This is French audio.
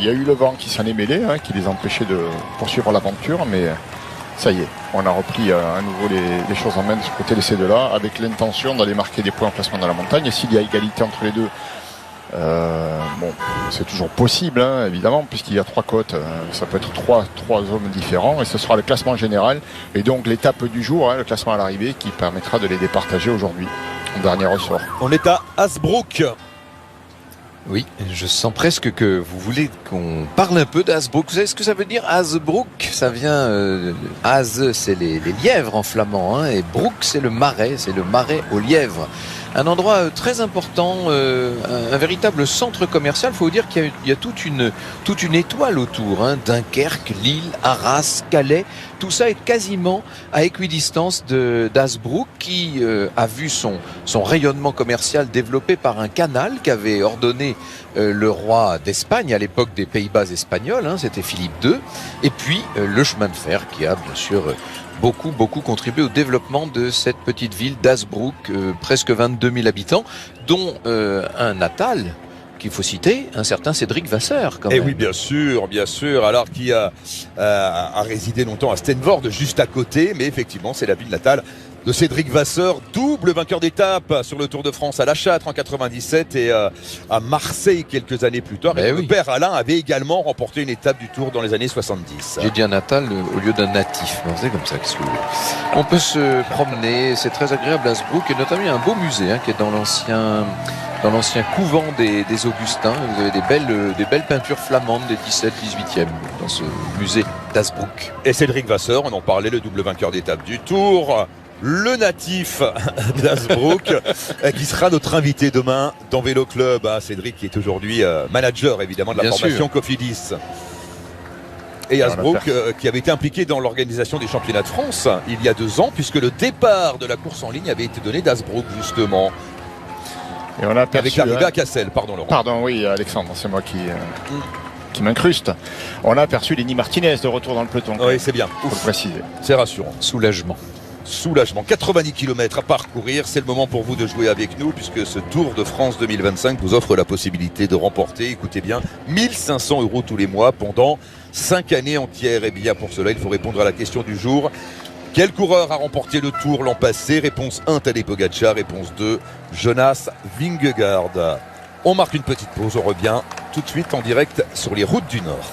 Il y a eu le vent qui s'en est mêlé, hein, qui les empêchait de poursuivre l'aventure, mais ça y est, on a repris à nouveau les choses en main de ce côté de ces deux-là, avec l'intention d'aller marquer des points en classement dans la montagne. Et s'il y a égalité entre les deux, c'est toujours possible, hein, évidemment, puisqu'il y a 3 côtes, ça peut être trois hommes différents, et ce sera le classement général, et donc l'étape du jour, hein, le classement à l'arrivée, qui permettra de les départager aujourd'hui, en dernier ressort. On est à Hasbrook. Oui, je sens presque que vous voulez qu'on parle un peu d'Hasbrook. Vous savez ce que ça veut dire, Hasbrook? Ça vient... Has, c'est les lièvres en flamand, hein, et Brook, c'est le marais aux lièvres. Un endroit très important, un véritable centre commercial. Il faut vous dire qu'il y a toute une étoile autour, hein. Dunkerque, Lille, Arras, Calais. Tout ça est quasiment à équidistance d'Hasbrook, qui a vu son rayonnement commercial développé par un canal qu'avait ordonné le roi d'Espagne à l'époque des Pays-Bas espagnols, hein, c'était Philippe II. Et puis le chemin de fer qui a bien sûr beaucoup contribué au développement de cette petite ville d'Hasbrook, presque 22 000 habitants, dont un natal qu'il faut citer, un certain Cédric Vasseur. Et oui, bien sûr, alors qui a résidé longtemps à Steenvoorde, juste à côté, mais effectivement c'est la ville natale de Cédric Vasseur, double vainqueur d'étape sur le Tour de France à La Châtre en 97 et à Marseille quelques années plus tard. Et le père Alain avait également remporté une étape du Tour dans les années 70. J'ai dit un natal au lieu d'un natif. C'est comme ça. On peut se promener, c'est très agréable à Hasbrook, et notamment il y a un beau musée, hein, qui est dans l'ancien couvent des Augustins. Vous avez des belles peintures flamandes des 17, 18e dans ce musée d'Hasbrook. Et Cédric Vasseur, on en parlait, le double vainqueur d'étape du Tour, le natif d'Hasbrook, qui sera notre invité demain dans Vélo Club. Cédric qui est aujourd'hui manager évidemment de la formation Cofidis. Et Hasbrook qui avait été impliqué dans l'organisation des championnats de France il y a 2 ans, puisque le départ de la course en ligne avait été donné d'Hasbrook justement. Et on a aperçu, avec l'arrivée à Cassel, pardon Laurent. Pardon, oui Alexandre, c'est moi qui m'incruste. On a aperçu Lenny Martinez de retour dans le peloton. Oui, c'est bien. Faut le préciser. C'est rassurant. Soulagement. 90 km à parcourir, c'est le moment pour vous de jouer avec nous, puisque ce Tour de France 2025 vous offre la possibilité de remporter, écoutez bien, 1 500 € tous les mois pendant 5 années entières. Et bien pour cela, il faut répondre à la question du jour. Quel coureur a remporté le Tour l'an passé? Réponse 1, Tadej Pogačar. Réponse 2, Jonas Vingegaard. On marque une petite pause, on revient tout de suite en direct sur les routes du Nord.